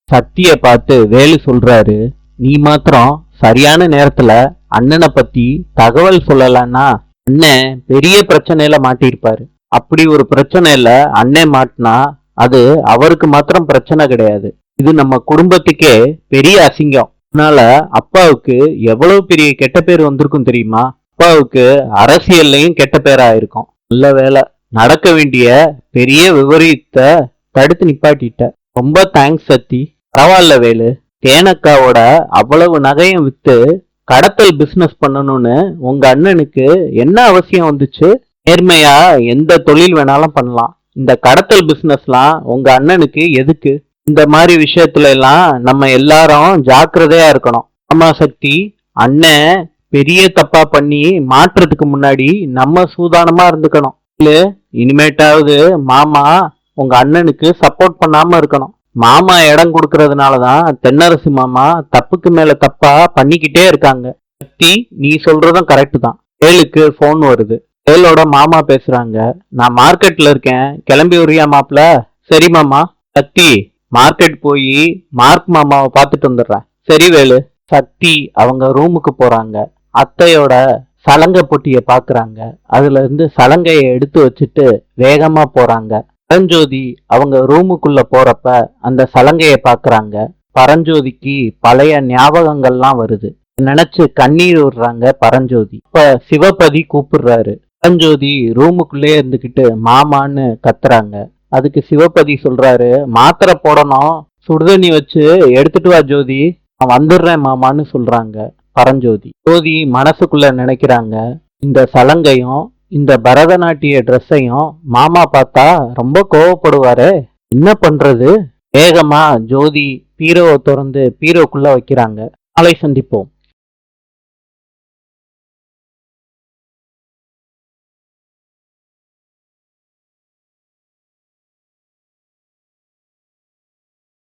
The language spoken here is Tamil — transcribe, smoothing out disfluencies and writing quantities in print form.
சக்திய பார்த்து வேலு சொல்றாரு, நீ மாத்திரம் சரியான நேரத்துல அண்ணனை பத்தி தகவல் சொல்லலன்னா அண்ணன் பெரிய பிரச்சனையில மாட்டிருப்பாரு. அப்படி ஒரு பிரச்சனையில அண்ணன் மாட்டினா அது அவருக்கு மாத்திரம் பிரச்சனை கிடையாது, இது நம்ம குடும்பத்துக்கே பெரிய அசிங்கம். அதனால அப்பாவுக்கு எவ்வளவு பெரிய கெட்ட பேர் வந்திருக்கும் தெரியுமா? அப்பாவுக்கு அரசியல்லையும் கெட்ட பேரா இருக்கும். நல்ல வேலை, நடக்க வேண்டிய பெரிய விபரீதத்தை தடுத்து நிப்பாட்டிட்ட. ரொம்ப தேங்க்ஸ் சத்தி. பரவாயில்ல வேலு, தேனக்காவோட அவ்வளவு நகையும் வித்து கடத்தல் பிசினஸ் பண்ணணும்னு உங்க அண்ணனுக்கு என்ன அவசியம் வந்துச்சு? நேர்மையா எந்த தொழில் வேணாலும் பண்ணலாம், இந்த கடத்தல் பிசினஸ்லாம் உங்க அண்ணனுக்கு எதுக்கு? இந்த மாதிரி விஷயத்துல எல்லாம் நம்ம எல்லாரும் ஜாக்கிரதையா இருக்கணும். ஆமா சக்தி, அண்ணன் பெரிய தப்பா பண்ணி மாற்றுறதுக்கு முன்னாடி நம்ம சூதானமா இருந்துக்கணும். இல்ல இனிமேட்டாவது மாமா உங்க அண்ணனுக்கு சப்போர்ட் பண்ணாம இருக்கணும். மாமா இடம் கொடுக்கறதுனாலதான் தென்னரசு மாமா தப்புக்கு மேல தப்பா பண்ணிக்கிட்டே இருக்காங்க. சக்தி, நீ சொல்றதும் கரெக்ட் தான். வேலுக்கு போன் வருது. வேலோட மாமா பேசுறாங்க. நான் மார்க்கெட்ல இருக்கேன், கிளம்பி வரியா மாப்ள? சரி மாமா. சக்தி, மார்க்கெட் போய் மார்க் மாமாவை பார்த்துட்டு வந்துடுறேன். சரி வேலு. சக்தி அவங்க ரூமுக்கு போறாங்க. அத்தையோட சலங்கை பொட்டிய பாக்குறாங்க. அதுல இருந்து சலங்கைய எடுத்து வச்சுட்டு வேகமா போறாங்க. பரஞ்சோதி அவங்க ரூமுக்குள்ள போறப்ப அந்த சலங்கைய பாக்குறாங்க. பரஞ்சோதிக்கு பழைய ஞாபகங்கள்லாம் வருது. நினைச்சு கண்ணீர் விடுறாங்க பரஞ்சோதி. இப்ப சிவபதி கூப்பிடுறாரு. பரஞ்சோதி ரூமுக்குள்ளே இருந்துகிட்டு மாமான்னு கத்துறாங்க. அதுக்கு சிவபதி சொல்றாரு, மாத்திரை போடணும், சுடுதண்ணி வச்சு எடுத்துட்டு வா ஜோதி. நான் வந்துடுறேன் மாமான்னு சொல்றாங்க பரஞ்சோதி. ஜோதி மனசுக்குள்ள நினைக்கிறாங்க, இந்த சலங்கையும் இந்த பரதநாட்டிய ட்ரெஸ்ஸையும் மாமா பார்த்தா ரொம்ப கோவப்படுவாரு, என்ன பண்றது? வேகமா ஜோதி பீரோவை திறந்து பீரோக்குள்ள வைக்கிறாங்க. நாளை சந்திப்போம்.